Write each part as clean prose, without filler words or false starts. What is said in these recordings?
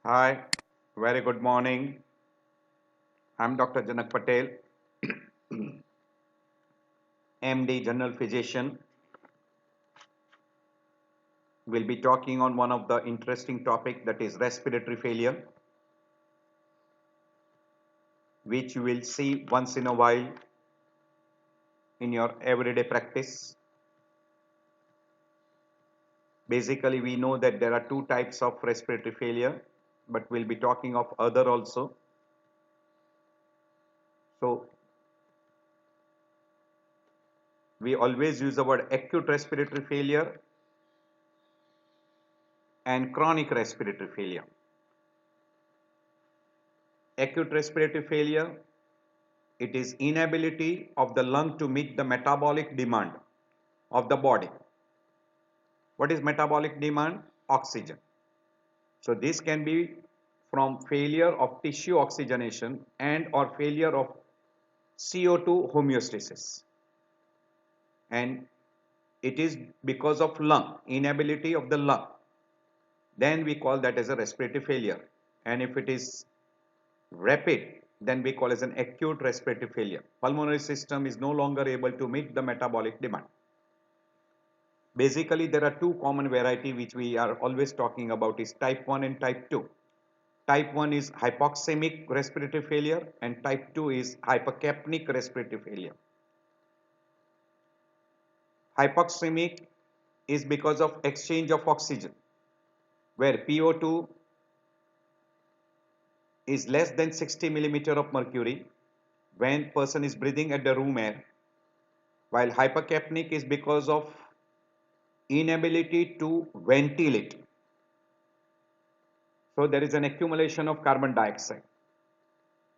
Hi, very good morning. I'm Dr. Janak Patel, MD, General Physician. We'll be talking on one of the interesting topic that is respiratory failure, which you will see once in a while in your everyday practice. Basically, we know that there are two types of respiratory failure, but we'll be talking of other also. So, we always use the word acute respiratory failure and chronic respiratory failure. Acute respiratory failure, it is inability of the lung to meet the metabolic demand of the body. What is metabolic demand? Oxygen. So this can be from failure of tissue oxygenation and or failure of CO2 homeostasis. And it is because of lung, inability of the lung. Then we call that as a respiratory failure. And if it is rapid, then we call as an acute respiratory failure. Pulmonary system is no longer able to meet the metabolic demand. Basically, there are two common variety which we are always talking about is type 1 and type 2. Type 1 is hypoxemic respiratory failure and type 2 is hypercapnic respiratory failure. Hypoxemic is because of exchange of oxygen, where PO2 is less than 60 millimeter of mercury when person is breathing at the room air, while hypercapnic is because of inability to ventilate. So there is an accumulation of carbon dioxide,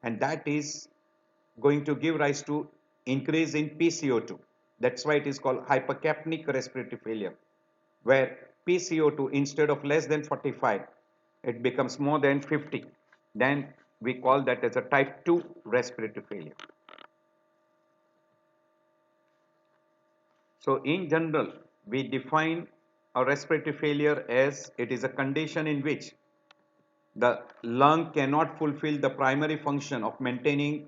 and that is going to give rise to increase in PCO2. That's why it is called hypercapnic respiratory failure, where PCO2 instead of less than 45, it becomes more than 50. Then we call that as a type 2 respiratory failure. So in general, we define a respiratory failure as it is a condition in which the lung cannot fulfill the primary function of maintaining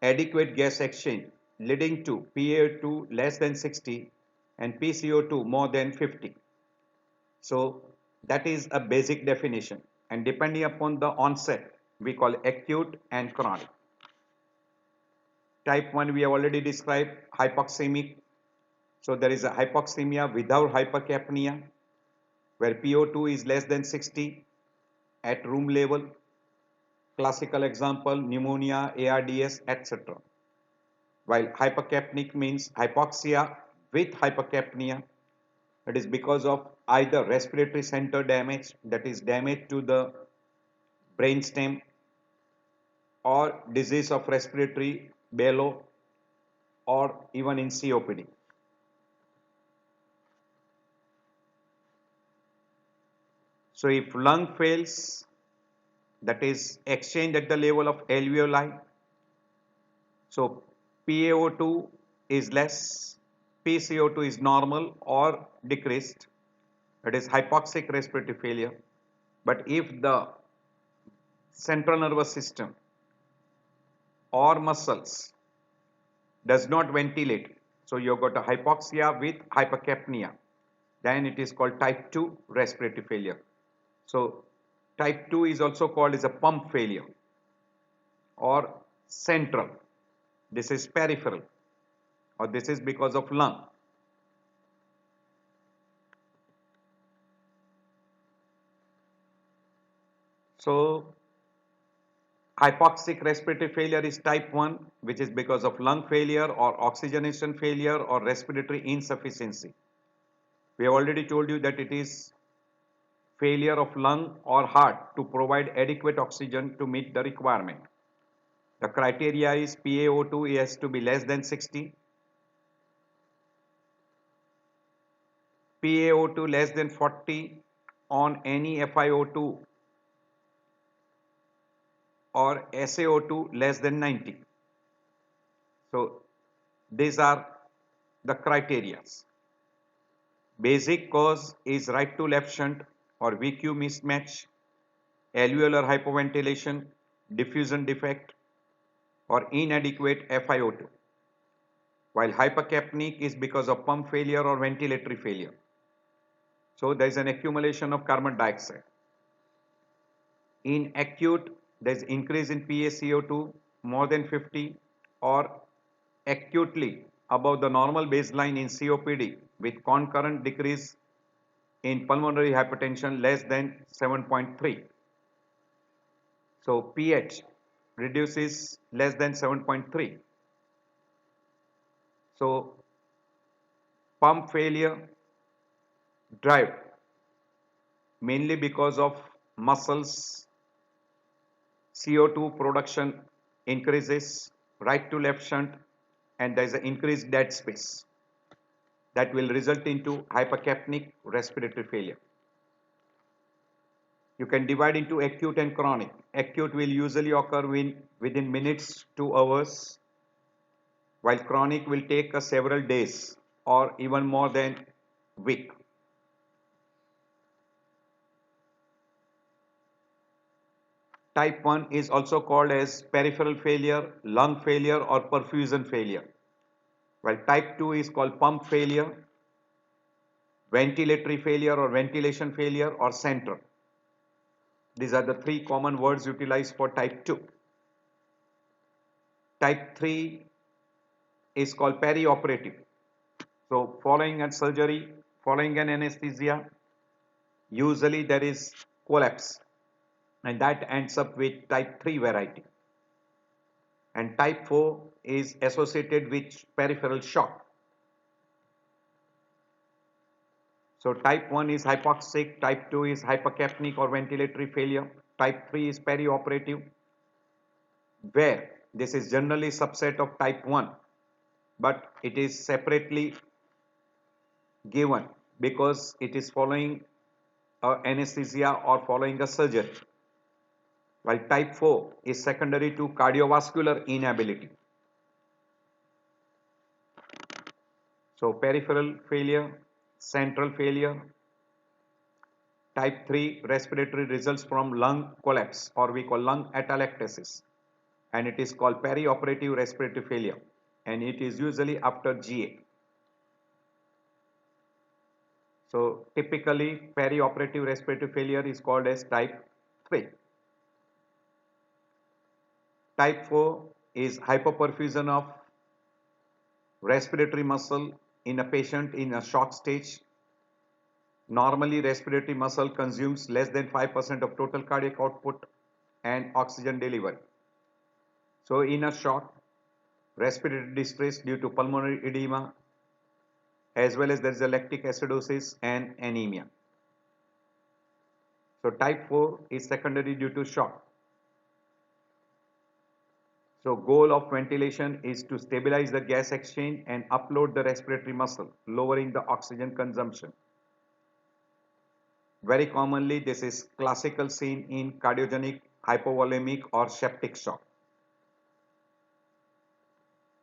adequate gas exchange, leading to PaO2 less than 60 and PCO2 more than 50. So that is a basic definition, and depending upon the onset, we call acute and chronic. Type 1 we have already described, hypoxemic. So there is a hypoxemia without hypercapnia, where PO2 is less than 60 at room level. Classical example, pneumonia, ARDS, etc. While hypercapnic means hypoxia with hypercapnia. It is because of either respiratory center damage, that is damage to the brainstem, or disease of respiratory bellow, or even in COPD. So if lung fails, that is exchange at the level of alveoli, so PaO2 is less, PCO2 is normal or decreased, it is hypoxic respiratory failure. But if the central nervous system or muscles does not ventilate, so you have got a hypoxia with hypercapnia, then it is called type 2 respiratory failure. So type 2 is also called as a pump failure or central. This is peripheral, or this is because of lung. So hypoxic respiratory failure is type 1, which is because of lung failure or oxygenation failure or respiratory insufficiency. We have already told you that it is failure of lung or heart to provide adequate oxygen to meet the requirement. The criteria is PaO2 has to be less than 60, PaO2 less than 40 on any FiO2, or SaO2 less than 90. So these are the criteria. Basic cause is right to left shunt or VQ mismatch. alveolar hypoventilation, diffusion defect, or inadequate FiO2, while hypercapnic is because of pump failure or ventilatory failure. So there is an accumulation of carbon dioxide. In acute, there is increase in PaCO2 more than 50 or acutely above the normal baseline in COPD with concurrent decrease in pulmonary hypertension less than 7.3. So pH reduces less than 7.3. So pump failure drive mainly because of muscles CO2 production increases right to left shunt and there is an increased dead space that will result into hypercapnic respiratory failure. You can divide into acute and chronic. Acute will usually occur within minutes to hours, while chronic will take several days or even more than week. Type 1 is also called as peripheral failure, lung failure or perfusion failure, while type 2 is called pump failure, ventilatory failure or ventilation failure or central. These are the three common words utilized for type 2. Type 3 is called perioperative. So following a surgery, following an anesthesia, usually there is collapse and that ends up with type 3 variety. And type 4 is associated with peripheral shock. So type 1 is hypoxic, type 2 is hypercapnic or ventilatory failure, type 3 is perioperative, where this is generally subset of type 1, but it is separately given because it is following anesthesia or following a surgery, while type 4 is secondary to cardiovascular inability. So peripheral failure, central failure, type 3 respiratory results from lung collapse or we call lung atelectasis, and it is called perioperative respiratory failure and it is usually after GA. So typically perioperative respiratory failure is called as type 3. Type 4 is hypoperfusion of respiratory muscle in a patient in a shock stage. Normally respiratory muscle consumes less than 5% of total cardiac output and oxygen delivery. So in a shock, respiratory distress due to pulmonary edema as well as there is a lactic acidosis and anemia. So type 4 is secondary due to shock. So goal of ventilation is to stabilize the gas exchange and upload the respiratory muscle, lowering the oxygen consumption. Very commonly this is classical seen in cardiogenic, hypovolemic or septic shock.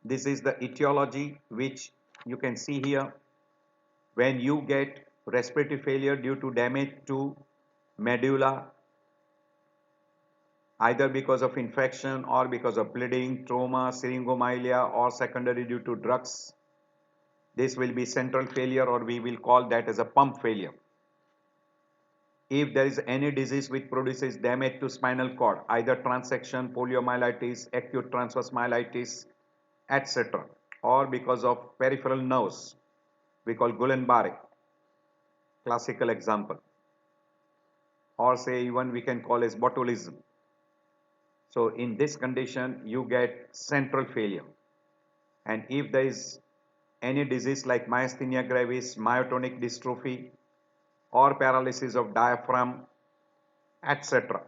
This is the etiology which you can see here. When you get respiratory failure due to damage to medulla, either because of infection or because of bleeding, trauma, syringomyelia or secondary due to drugs, this will be central failure or we will call that as a pump failure. If there is any disease which produces damage to spinal cord, either transection, poliomyelitis, acute transverse myelitis, etc., or because of peripheral nerves, we call Guillain-Barré, classical example, or say even we can call as botulism. So in this condition you get central failure, and if there is any disease like myasthenia gravis, myotonic dystrophy or paralysis of diaphragm, etc.,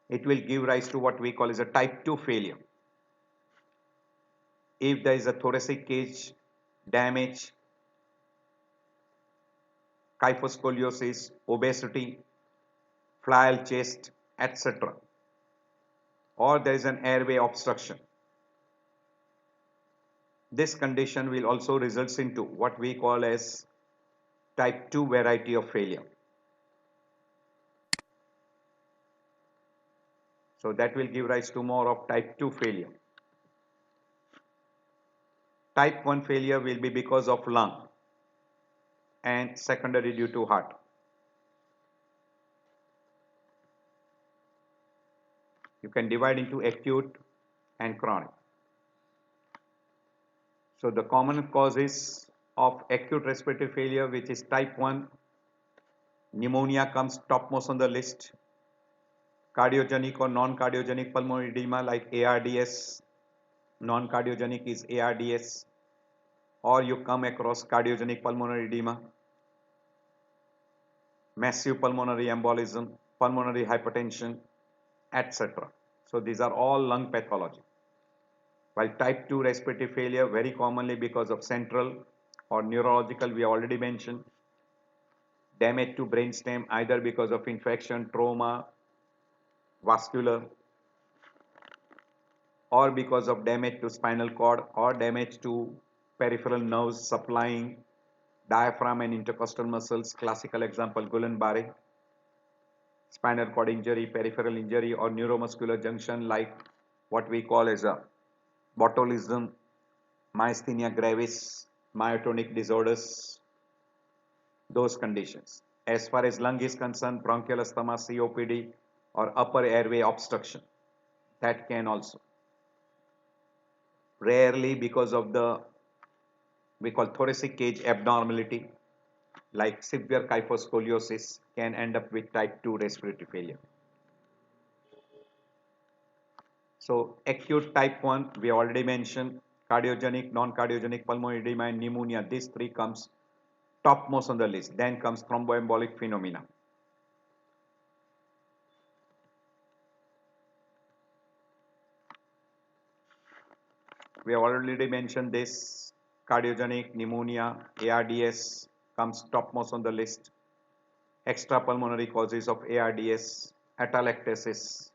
it will give rise to what we call as a type 2 failure. If there is a thoracic cage damage, kyphoscoliosis, obesity, flail chest, etc., or there is an airway obstruction, this condition will also result into what we call as type 2 variety of failure. So that will give rise to more of type 2 failure. Type 1 failure will be because of lung and secondary due to heart. You can divide into acute and chronic. So the common causes of acute respiratory failure, which is type 1, pneumonia comes topmost on the list. Cardiogenic or non-cardiogenic pulmonary edema like ARDS, non-cardiogenic is ARDS, or you come across cardiogenic pulmonary edema, massive pulmonary embolism, pulmonary hypertension, etc. So these are all lung pathology. While type 2 respiratory failure very commonly because of central or neurological, we already mentioned, damage to brainstem either because of infection, trauma, vascular, or because of damage to spinal cord or damage to peripheral nerves supplying diaphragm and intercostal muscles. Classical example, Guillain-Barré, spinal cord injury, peripheral injury, or neuromuscular junction like what we call as a botulism, myasthenia gravis, myotonic disorders, those conditions. As far as lung is concerned, bronchial asthma, COPD, or upper airway obstruction, that can also. Rarely because of the, we call thoracic cage abnormality, like severe kyphoscoliosis, can end up with type 2 respiratory failure. So acute type 1, we already mentioned, cardiogenic, non-cardiogenic pulmonary edema and pneumonia, these three comes topmost on the list. Then comes thromboembolic phenomena. We have already mentioned this, cardiogenic, pneumonia, ARDS comes topmost on the list. Extrapulmonary causes of ARDS, atelectasis,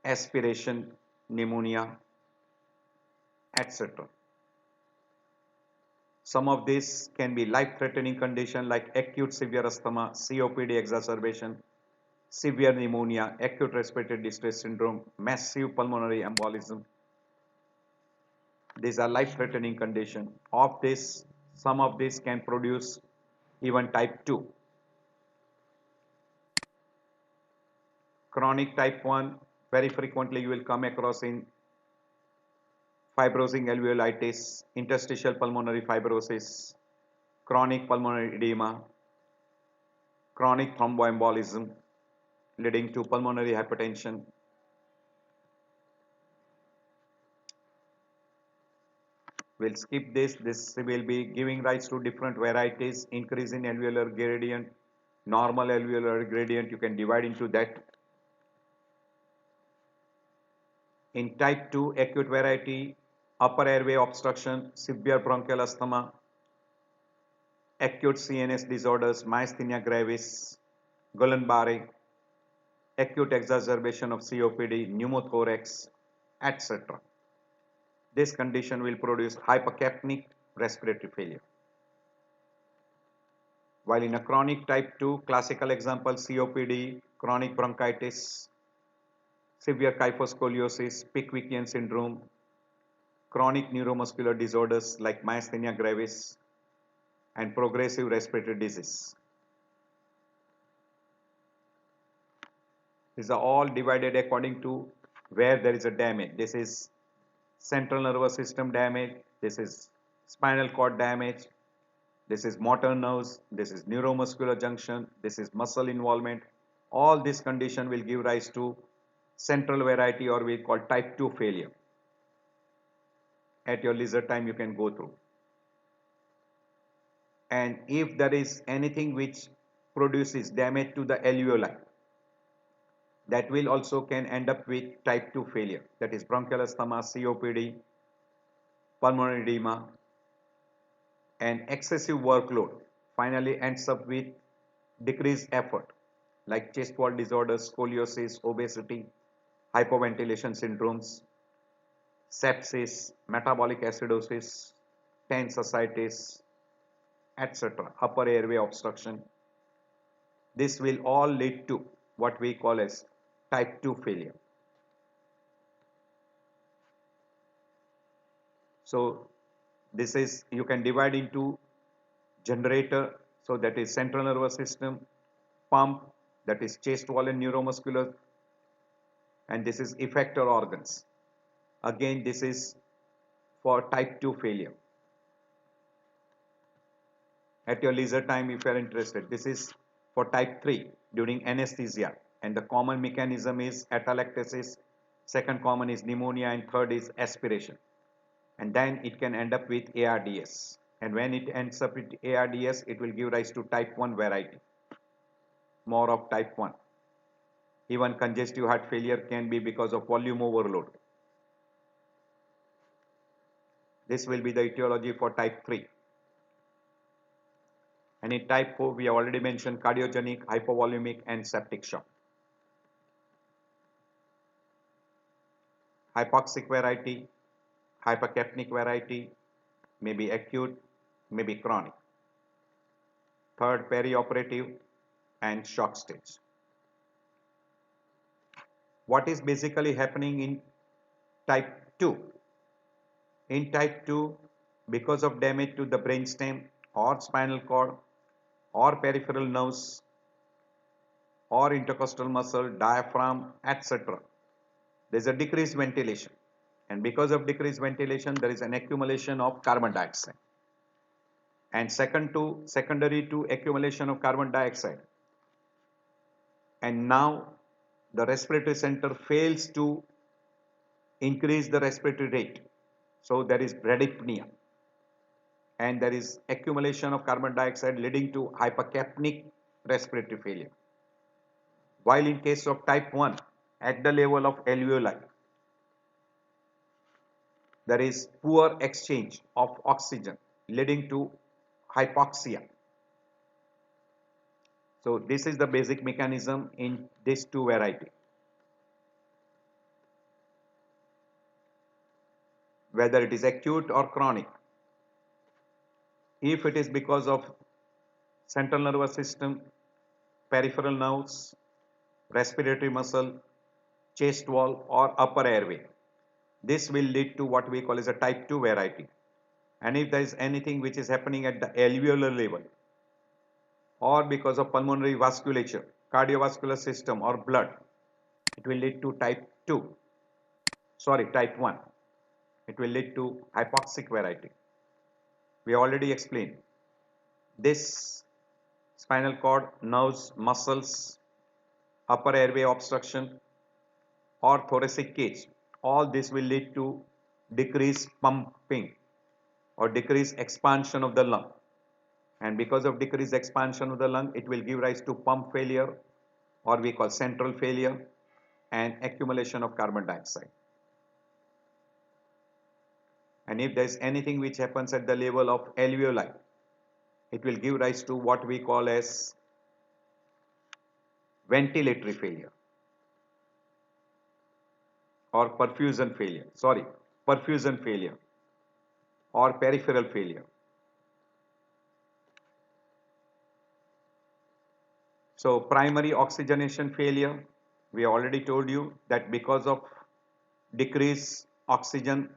aspiration, pneumonia, etc. Some of these can be life-threatening condition like acute severe asthma, COPD exacerbation, severe pneumonia, acute respiratory distress syndrome, massive pulmonary embolism. These are life-threatening conditions. Of this, some of these can produce even type 2. Chronic type 1, very frequently you will come across in fibrosing alveolitis, interstitial pulmonary fibrosis, chronic pulmonary edema, chronic thromboembolism leading to pulmonary hypertension. We'll skip this. This will be giving rise to different varieties, increase in alveolar gradient, normal alveolar gradient, you can divide into that. In type 2 acute variety, upper airway obstruction, severe bronchial asthma, acute CNS disorders, myasthenia gravis, Guillain-Barré, acute exacerbation of COPD, pneumothorax, etc. This condition will produce hypercapnic respiratory failure. While in a chronic type 2, classical example COPD, chronic bronchitis, severe kyphoscoliosis, Pickwickian syndrome, chronic neuromuscular disorders like myasthenia gravis, and progressive respiratory disease. These are all divided according to where there is a damage. This is central nervous system damage, this is spinal cord damage, this is motor nerves, this is neuromuscular junction, this is muscle involvement. All this condition will give rise to central variety, or we call type 2 failure. At your leisure time you can go through. And if there is anything which produces damage to the alveoli, that will also can end up with type 2 failure, that is bronchial asthma, COPD, pulmonary edema, and excessive workload finally ends up with decreased effort like chest wall disorders, scoliosis, obesity, hypoventilation syndromes, sepsis, metabolic acidosis, tense ascites, etc., upper airway obstruction. This will all lead to what we call as type 2 failure. So this is, you can divide into generator, so that is central nervous system, pump, that is chest wall and neuromuscular, and this is effector organs. Again, this is for type 2 failure. At your leisure time, if you are interested, this is for type 3 during anesthesia, and the common mechanism is atelectasis, second common is pneumonia, and third is aspiration. And then it can end up with ARDS, and when it ends up with ARDS, it will give rise to type 1 variety, more of type 1. Even congestive heart failure can be because of volume overload. This will be the etiology for type 3. And in type 4, we have already mentioned cardiogenic, hypovolumic, and septic shock. Hypoxic variety, hypercapnic variety, may be acute, may be chronic. Third, perioperative and shock stage. What is basically happening in type 2? In type 2, because of damage to the brainstem or spinal cord or peripheral nerves or intercostal muscle, diaphragm, etc., there is a decreased ventilation, and because of decreased ventilation, there is an accumulation of carbon dioxide. And secondary to accumulation of carbon dioxide, and now the respiratory center fails to increase the respiratory rate, so there is bradypnea, and there is accumulation of carbon dioxide leading to hypercapnic respiratory failure. While in case of type 1, at the level of alveoli, there is poor exchange of oxygen leading to hypoxia. So this is the basic mechanism in these two varieties. Whether it is acute or chronic, if it is because of central nervous system, peripheral nerves, respiratory muscle, chest wall, or upper airway, this will lead to what we call as a type 2 variety. And if there is anything which is happening at the alveolar level, or because of pulmonary vasculature, cardiovascular system, or blood, it will lead to type 1. It will lead to hypoxic variety. We already explained this: spinal cord, nerves, muscles, upper airway obstruction, or thoracic cage. All this will lead to decreased pumping or decreased expansion of the lung. And because of decreased expansion of the lung, it will give rise to pump failure, or we call central failure, and accumulation of carbon dioxide. And if there is anything which happens at the level of alveoli, it will give rise to what we call as ventilatory failure or perfusion failure or peripheral failure. So primary oxygenation failure, we already told you that because of decreased oxygen,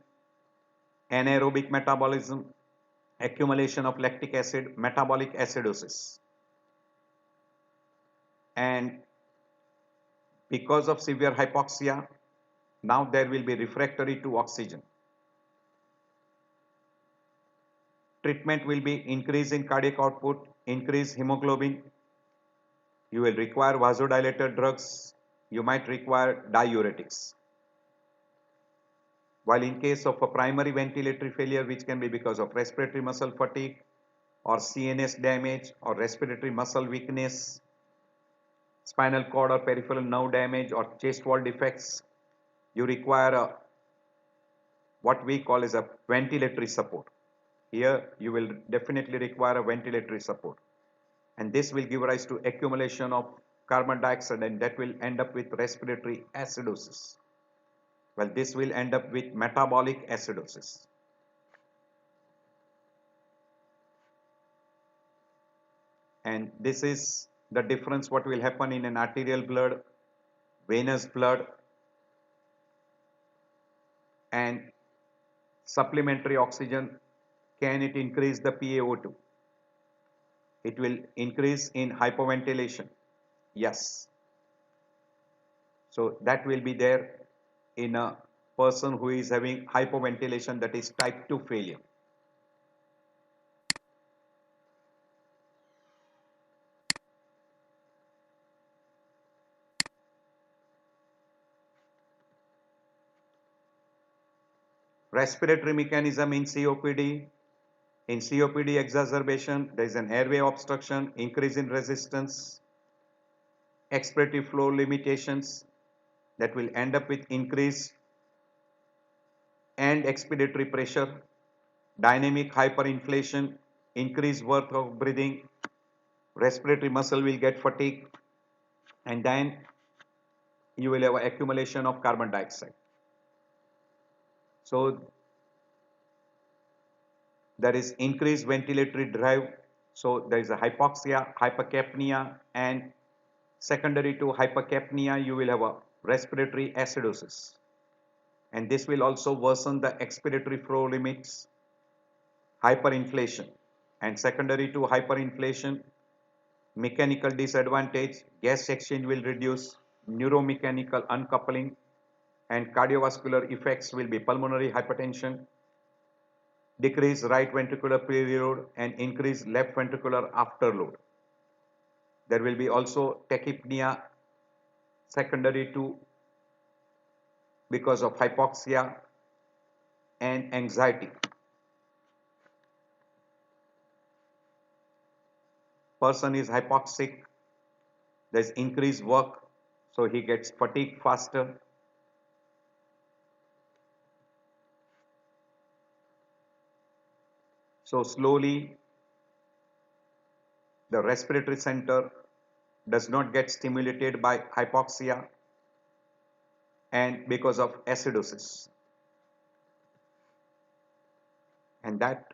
anaerobic metabolism, accumulation of lactic acid, metabolic acidosis. And because of severe hypoxia, now there will be refractory to oxygen. Treatment will be increase in cardiac output, increase hemoglobin. You will require vasodilator drugs. You might require diuretics. While in case of a primary ventilatory failure, which can be because of respiratory muscle fatigue or CNS damage or respiratory muscle weakness, spinal cord or peripheral nerve damage or chest wall defects, you require what we call as a ventilatory support. Here you will definitely require a ventilatory support, and this will give rise to accumulation of carbon dioxide, and that will end up with respiratory acidosis. Well, this will end up with metabolic acidosis. And this is the difference what will happen in an arterial blood venous blood, and supplementary oxygen. Can it increase the PaO2? It will increase in hypoventilation. Yes. So that will be there in a person who is having hypoventilation, that is type 2 failure. Respiratory mechanism in COPD. In COPD exacerbation, there is an airway obstruction, increase in resistance, expiratory flow limitations that will end up with increased and expiratory pressure, dynamic hyperinflation, increased work of breathing, respiratory muscle will get fatigued, and then you will have accumulation of carbon dioxide. So there is increased ventilatory drive. So there is a hypoxia, hypercapnia, and secondary to hypercapnia, you will have a respiratory acidosis. And this will also worsen the expiratory flow limits, hyperinflation. And secondary to hyperinflation, mechanical disadvantage, gas exchange will reduce, neuromechanical uncoupling, and cardiovascular effects will be pulmonary hypertension, decrease right ventricular preload, and increase left ventricular afterload. There will be also tachypnea secondary to because of hypoxia and anxiety. Person is hypoxic, there's increased work, so he gets fatigued faster. So slowly the respiratory center does not get stimulated by hypoxia and because of acidosis. And that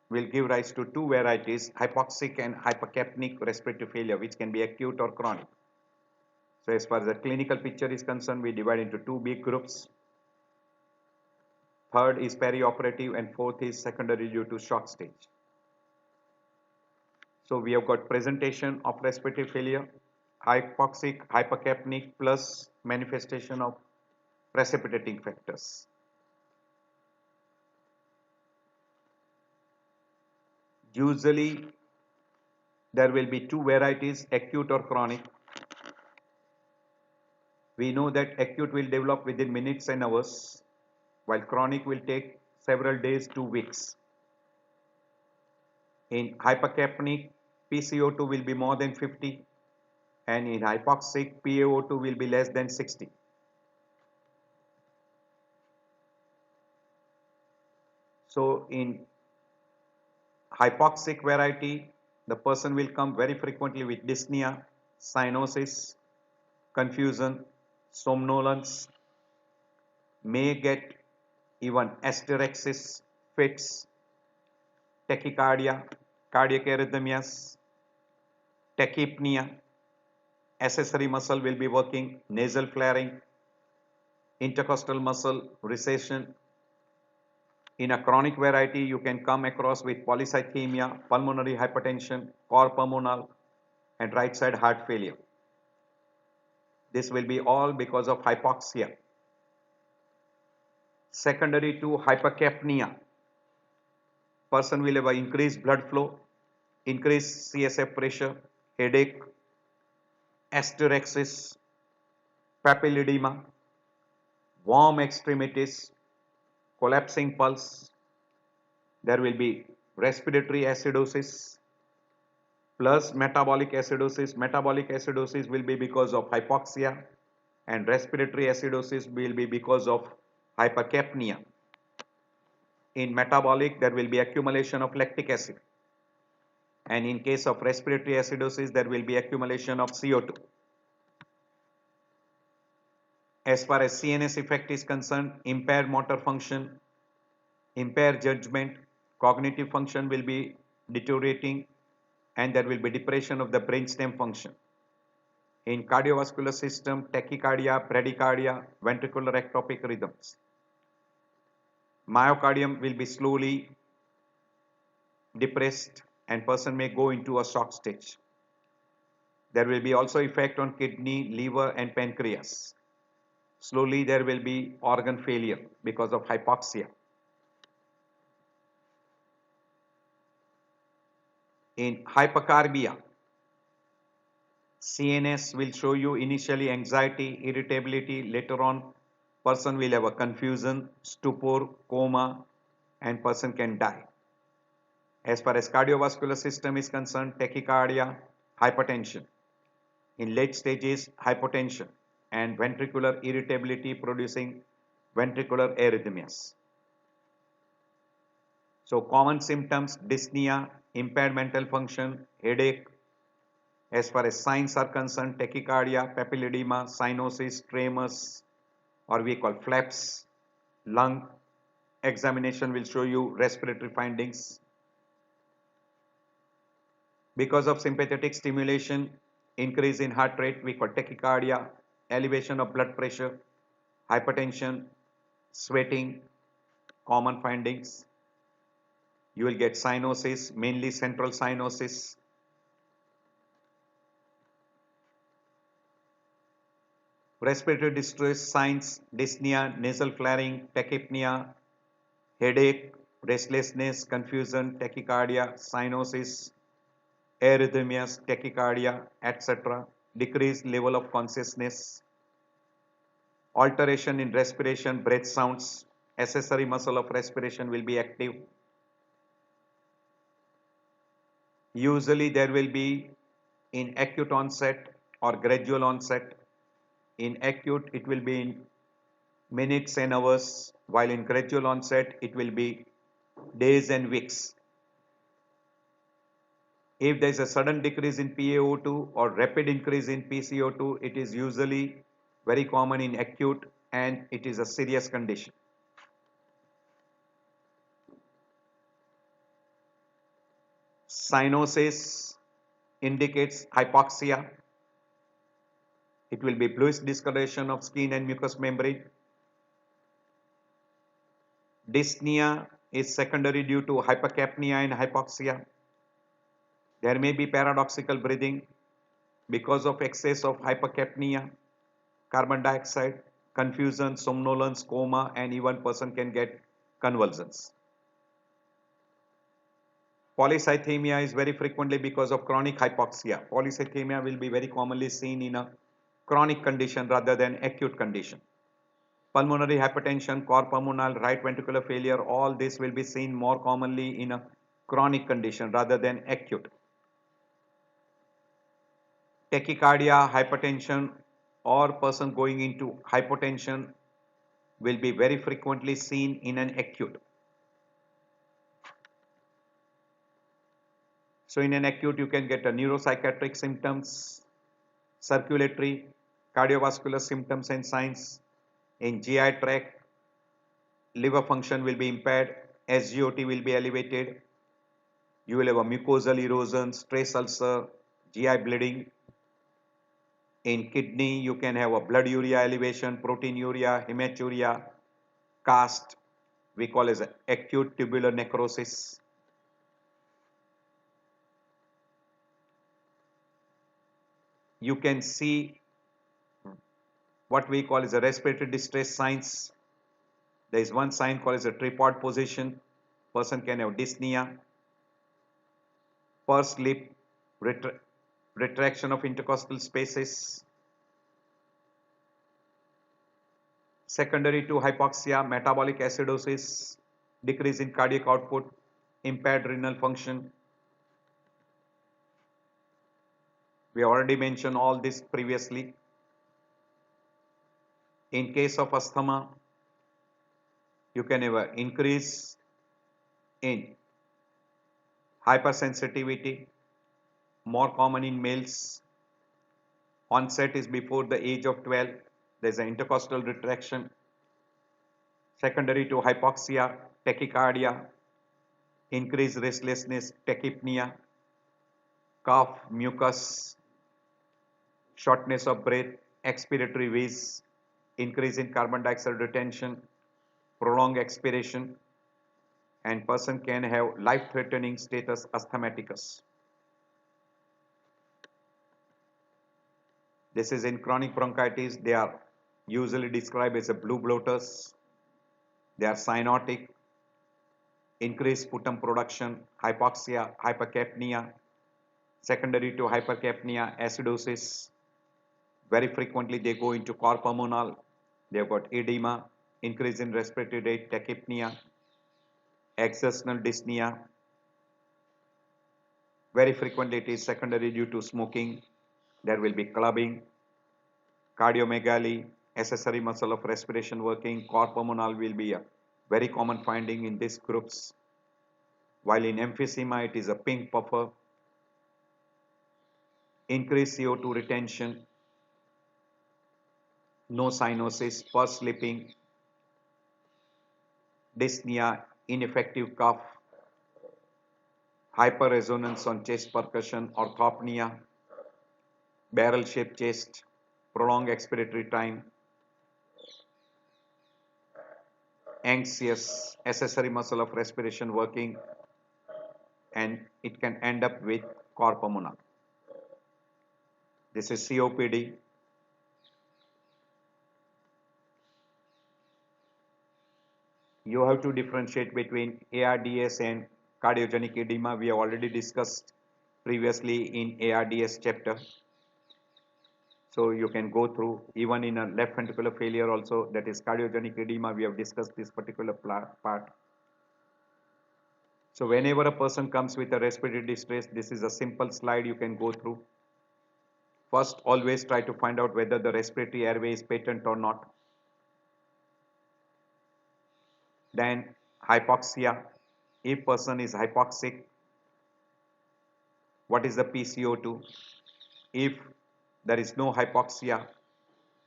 will give rise to two varieties, hypoxic and hypercapnic respiratory failure, which can be acute or chronic. So as far as the clinical picture is concerned, we divide into two big groups. Third is perioperative and fourth is secondary due to shock stage. So we have got presentation of respiratory failure, hypoxic, hypercapnic plus manifestation of precipitating factors. Usually there will be two varieties, acute or chronic. We know that acute will develop within minutes and hours, while chronic will take several days to weeks. In hypercapnic, PCO2 will be more than 50, and in hypoxic, PaO2 will be less than 60. So in hypoxic variety, the person will come very frequently with dyspnea, cyanosis, confusion, somnolence, may get even hysterexis, fits, tachycardia, cardiac arrhythmias, tachypnea, accessory muscle will be working, nasal flaring, intercostal muscle recession. In a chronic variety, you can come across with polycythemia, pulmonary hypertension, cor pulmonale, and right side heart failure. This will be all because of hypoxia. Secondary to hypercapnia, person will have an increased blood flow, increased CSF pressure, headache, hysterexis, papilledema, warm extremities, collapsing pulse. There will be respiratory acidosis plus metabolic acidosis. Metabolic acidosis will be because of hypoxia and respiratory acidosis will be because of hypercapnia. In metabolic, there will be accumulation of lactic acid, and in case of respiratory acidosis, there will be accumulation of CO2. As far as CNS effect is concerned, impaired motor function, impaired judgment, cognitive function will be deteriorating, and there will be depression of the brainstem function. In cardiovascular system, tachycardia, bradycardia, ventricular ectopic rhythms. Myocardium will be slowly depressed and person may go into a shock stage. There will be also effect on kidney, liver and pancreas. Slowly there will be organ failure because of hypoxia. In hypercarbia, CNS will show you initially anxiety, irritability, later on person will have a confusion, stupor, coma and person can die. As far as cardiovascular system is concerned, tachycardia, hypertension. In late stages, hypotension and ventricular irritability producing ventricular arrhythmias. So common symptoms, dyspnea, impaired mental function, headache. As far as signs are concerned, tachycardia, papilledema, cyanosis, tremors, or we call flaps. Lung examination will show you respiratory findings. Because of sympathetic stimulation, increase in heart rate, we call tachycardia, elevation of blood pressure, hypertension, sweating, common findings. You will get cyanosis, mainly central cyanosis. Respiratory distress signs, dyspnea, nasal flaring, tachypnea, headache, restlessness, confusion, tachycardia, cyanosis, arrhythmias, tachycardia, etc. Decreased level of consciousness, alteration in respiration, breath sounds, accessory muscle of respiration will be active. Usually there will be in acute onset or gradual onset. In acute it will be in minutes and hours, while in gradual onset it will be days and weeks. If there is a sudden decrease in PaO2 or rapid increase in PCO2, it is usually very common in acute and it is a serious condition. Cyanosis indicates hypoxia. It will be bluish discoloration of skin and mucous membrane. Dyspnea is secondary due to hypercapnia and hypoxia. There may be paradoxical breathing because of excess of hypercapnia, carbon dioxide, confusion, somnolence, coma, and even person can get convulsions. Polycythemia is very frequently because of chronic hypoxia. Polycythemia will be very commonly seen in a chronic condition rather than acute condition. Pulmonary hypertension, cor pulmonale, right ventricular failure, all this will be seen more commonly in a chronic condition rather than acute. Tachycardia, hypertension or person going into hypotension will be very frequently seen in an acute. So in an acute you can get a neuropsychiatric symptoms, circulatory, cardiovascular symptoms and signs. In GI tract, liver function will be impaired, SGOT will be elevated, you will have a mucosal erosion, stress ulcer, GI bleeding. In kidney, you can have a blood urea elevation, proteinuria, hematuria, cast, we call as acute tubular necrosis. You can see what we call as a respiratory distress signs. There is one sign called as a tripod position. Person can have dyspnea, pursed lip, retraction of intercostal spaces. Secondary to hypoxia, metabolic acidosis, decrease in cardiac output, impaired renal function. We already mentioned all this previously. In case of asthma, you can have an increase in hypersensitivity, more common in males. Onset is before the age of 12. There is an intercostal retraction. Secondary to hypoxia, tachycardia, increased restlessness, tachypnea, cough, mucus. shortness of breath, expiratory wheeze, increase in carbon dioxide retention, prolonged expiration, and person can have life-threatening status asthmaticus. This is in chronic bronchitis. They are usually described as a blue bloaters. They are cyanotic, increased sputum production, hypoxia, hypercapnia, secondary to hypercapnia, acidosis. Very frequently they go into cor pulmonale. They've got edema, increase in respiratory rate, tachypnea, exertional dyspnea. Very frequently it is secondary due to smoking. There will be clubbing, cardiomegaly, accessory muscle of respiration working, cor pulmonale will be a very common finding in these groups. While in emphysema it is a pink puffer, increased CO2 retention, no cyanosis, pulse slipping, dyspnea, ineffective cough, hyperresonance on chest percussion, orthopnea, barrel-shaped chest, prolonged expiratory time, anxious, accessory muscle of respiration working, and it can end up with cor pulmonale. This is COPD. You have to differentiate between ARDS and cardiogenic edema. We have already discussed previously in ARDS chapter. So you can go through even in a left ventricular failure also, that is cardiogenic edema. We have discussed this particular part. So whenever a person comes with a respiratory distress, this is a simple slide you can go through. First, always try to find out whether the respiratory airway is patent or not. Then hypoxia. If person is hypoxic, what is the PCO2? If there is no hypoxia,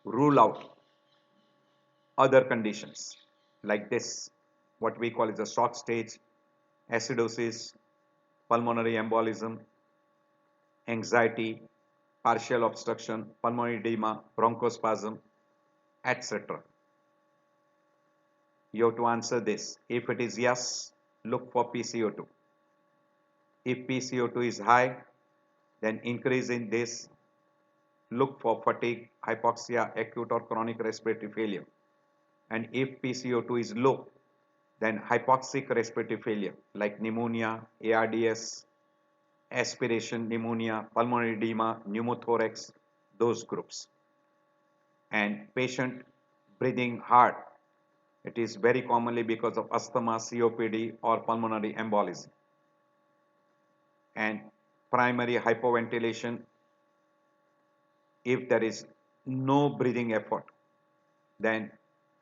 rule out other conditions like this, what we call is a shock stage, acidosis, pulmonary embolism, anxiety, partial obstruction, pulmonary edema, bronchospasm, etc. You have to answer this. If it is yes, look for PCO2. If PCO2 is high, then increase in this, look for fatigue, hypoxia, acute or chronic respiratory failure. And if PCO2 is low, then hypoxic respiratory failure like pneumonia, ARDS, aspiration pneumonia, pulmonary edema, pneumothorax, those groups. And patient breathing hard, it is very commonly because of asthma, COPD or pulmonary embolism. And primary hypoventilation, if there is no breathing effort, then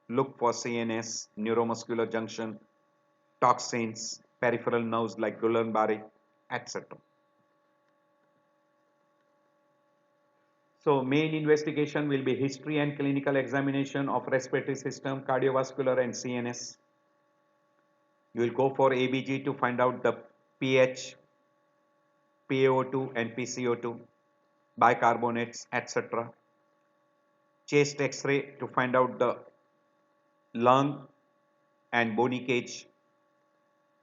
look for CNS, neuromuscular junction, toxins, peripheral nerves like Guillain-Barré, etc. So main investigation will be history and clinical examination of respiratory system, cardiovascular and CNS. You will go for ABG to find out the pH, PaO2 and PCO2, bicarbonates, etc. Chest X-ray to find out the lung and bony cage.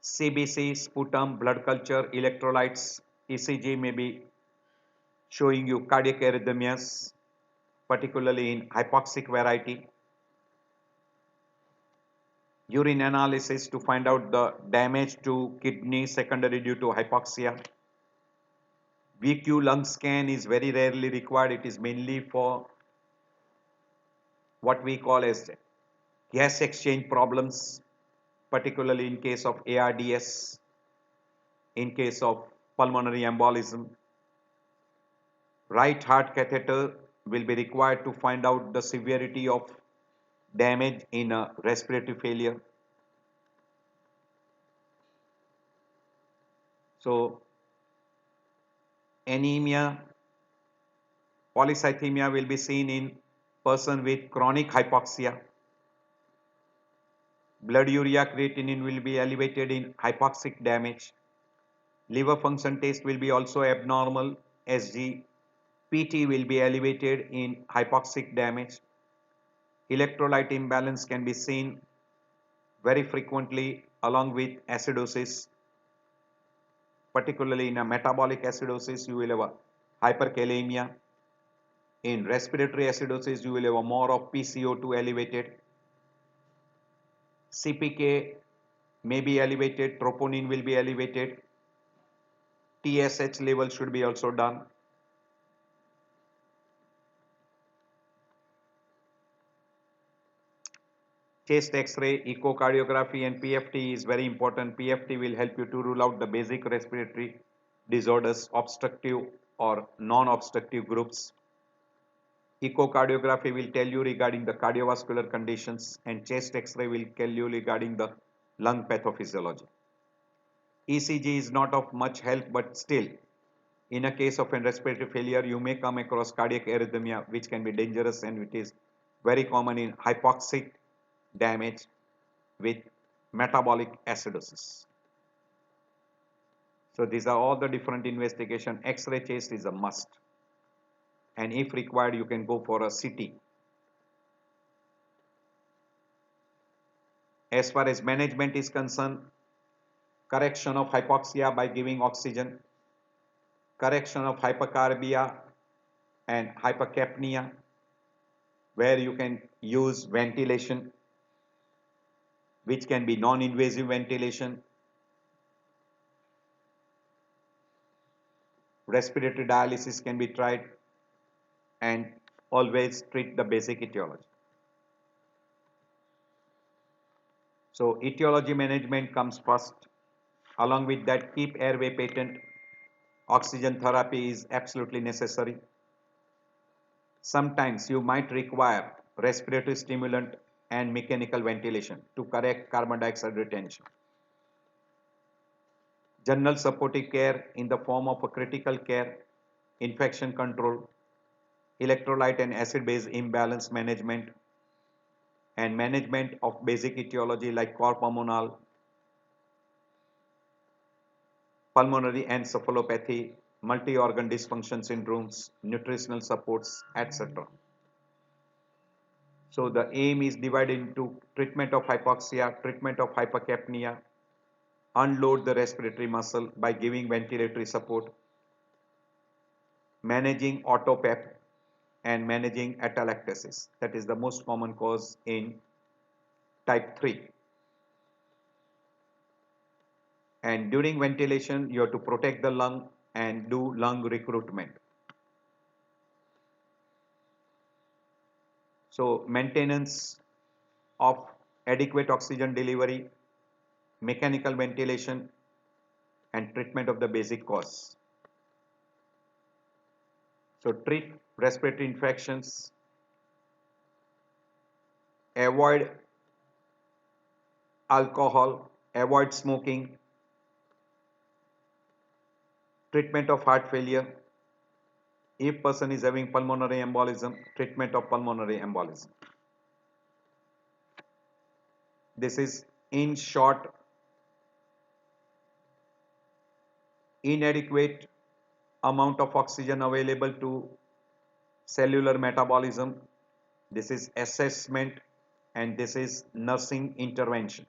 CBC, sputum, blood culture, electrolytes, ECG may be showing you cardiac arrhythmias, particularly in hypoxic variety. Urine analysis to find out the damage to kidney secondary due to hypoxia. VQ lung scan is very rarely required. It is mainly for what we call as gas exchange problems, particularly in case of ARDS, in case of pulmonary embolism. Right heart catheter will be required to find out the severity of damage in a respiratory failure. So anemia, polycythemia will be seen in person with chronic hypoxia. Blood urea creatinine will be elevated in hypoxic damage. Liver function test will be also abnormal, SGPC PT will be elevated in hypoxic damage. Electrolyte imbalance can be seen very frequently along with acidosis. Particularly in a metabolic acidosis, you will have a hyperkalemia. In respiratory acidosis, you will have a more of PCO2 elevated. CPK may be elevated, troponin will be elevated. TSH level should be also done. Chest X-ray, echocardiography and PFT is very important. PFT will help you to rule out the basic respiratory disorders, obstructive or non-obstructive groups. Echocardiography will tell you regarding the cardiovascular conditions and chest X-ray will tell you regarding the lung pathophysiology. ECG is not of much help, but still, in a case of a respiratory failure, you may come across cardiac arrhythmia, which can be dangerous and it is very common in hypoxic damage with metabolic acidosis. So these are all the different investigation. X-ray chest is a must. And if required, you can go for a CT. As far as management is concerned, correction of hypoxia by giving oxygen, correction of hypercarbia and hypercapnia, where you can use ventilation, which can be non-invasive ventilation, respiratory dialysis can be tried, and always treat the basic etiology. So etiology management comes first. Along with that, keep airway patent. Oxygen therapy is absolutely necessary. Sometimes you might require respiratory stimulant and mechanical ventilation to correct carbon dioxide retention. General supportive care in the form of a critical care, infection control, electrolyte and acid-base imbalance management, and management of basic etiology like cor pulmonale, pulmonary encephalopathy, multi-organ dysfunction syndromes, nutritional supports, etc. So the aim is divided into treatment of hypoxia, treatment of hypercapnia, unload the respiratory muscle by giving ventilatory support, managing autopep, and managing atelectasis. That is the most common cause in type 3. And during ventilation, you have to protect the lung and do lung recruitment. So maintenance of adequate oxygen delivery, mechanical ventilation, and treatment of the basic cause. So treat respiratory infections, avoid alcohol, avoid smoking, treatment of heart failure. If person is having pulmonary embolism, treatment of pulmonary embolism. This is in short inadequate amount of oxygen available to cellular metabolism. This is assessment and this is nursing intervention.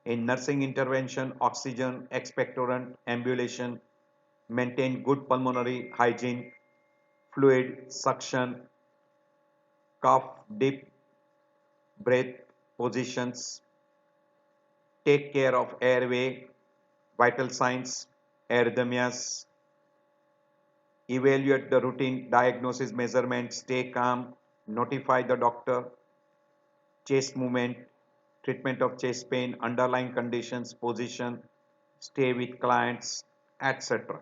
In nursing intervention, oxygen, expectorant, ambulation, maintain good pulmonary hygiene, fluid, suction, cough, deep breath positions, take care of airway, vital signs, arrhythmias, evaluate the routine diagnosis measurement, stay calm, notify the doctor, chest movement, treatment of chest pain, underlying conditions, position, stay with clients, etc.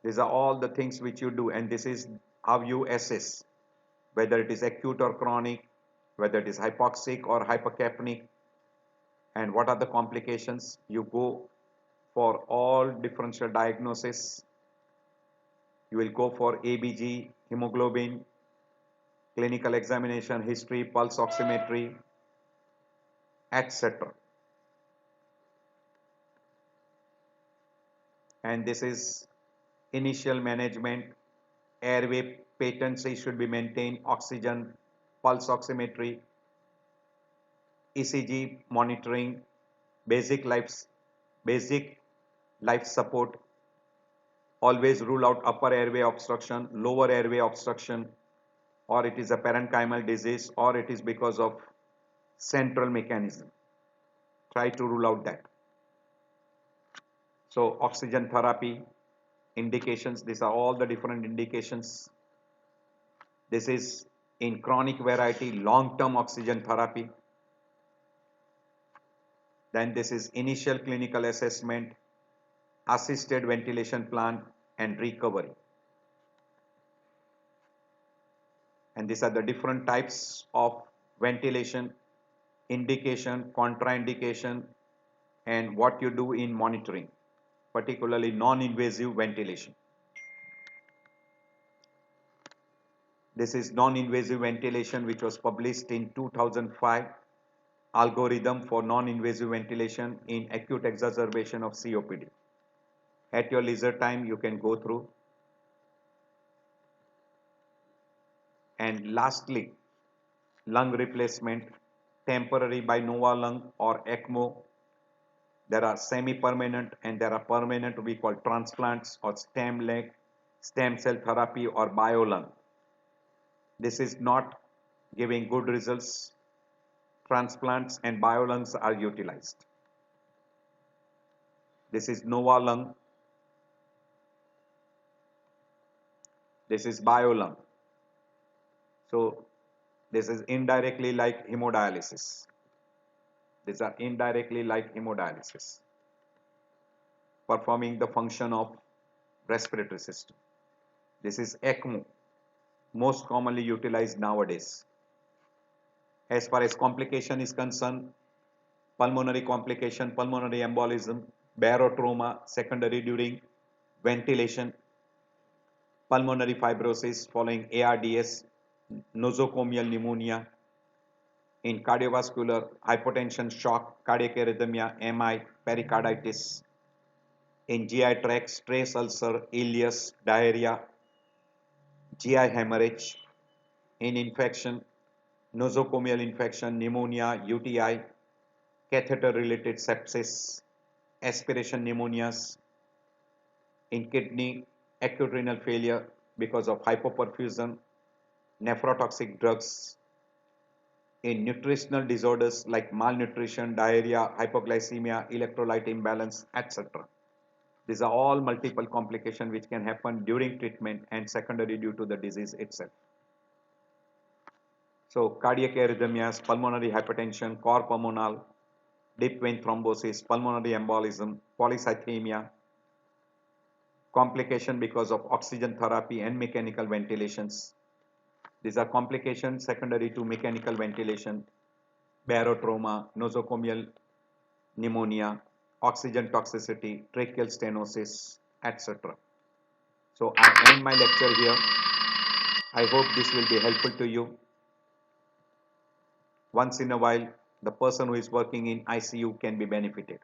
These are all the things which you do and this is how you assess whether it is acute or chronic, whether it is hypoxic or hypercapnic, and what are the complications. You go for all differential diagnosis. You will go for ABG, hemoglobin, clinical examination, history, pulse oximetry, etc. And this is initial management airway patency should be maintained, oxygen, pulse oximetry, ECG monitoring, basic basic life support. Always rule out upper airway obstruction, lower airway obstruction, or it is a parenchymal disease, or it is because of central mechanism. Try to rule out that. So oxygen therapy indications, these are all the different indications. This is in chronic variety, long-term oxygen therapy. Then this is initial clinical assessment, assisted ventilation plan, and recovery. And these are the different types of ventilation, indication, contraindication, and what you do in monitoring, particularly non-invasive ventilation. This is non-invasive ventilation, which was published in 2005, algorithm for non-invasive ventilation in acute exacerbation of COPD. At your leisure time, you can go through. And lastly, lung replacement, temporary by Nova Lung or ECMO. There are semi-permanent and there are permanent, we call transplants or stem cell therapy or biolung. This is not giving good results. Transplants and biolungs are utilized. This is Nova Lung. This is biolung. So this is indirectly like hemodialysis. These are indirectly like hemodialysis, performing the function of respiratory system. This is ECMO, most commonly utilized nowadays. As far as complication is concerned, pulmonary complication, pulmonary embolism, barotrauma, secondary during ventilation, pulmonary fibrosis following ARDS, nosocomial pneumonia, in cardiovascular, hypotension, shock, cardiac arrhythmia, MI, pericarditis, in GI tract, stress ulcer, ileus, diarrhea, GI hemorrhage, in infection, nosocomial infection, pneumonia, UTI, catheter-related sepsis, aspiration pneumonias, in kidney, acute renal failure because of hypoperfusion, nephrotoxic drugs, in nutritional disorders like malnutrition, diarrhea, hypoglycemia, electrolyte imbalance, etc. These are all multiple complications which can happen during treatment and secondary due to the disease itself. So cardiac arrhythmias, pulmonary hypertension, cor pulmonale, deep vein thrombosis, pulmonary embolism, polycythemia, complication because of oxygen therapy and mechanical ventilations. These are complications secondary to mechanical ventilation, barotrauma, nosocomial pneumonia, oxygen toxicity, tracheal stenosis, etc. So I end my lecture here. I hope this will be helpful to you. Once in a while, the person who is working in ICU can be benefited.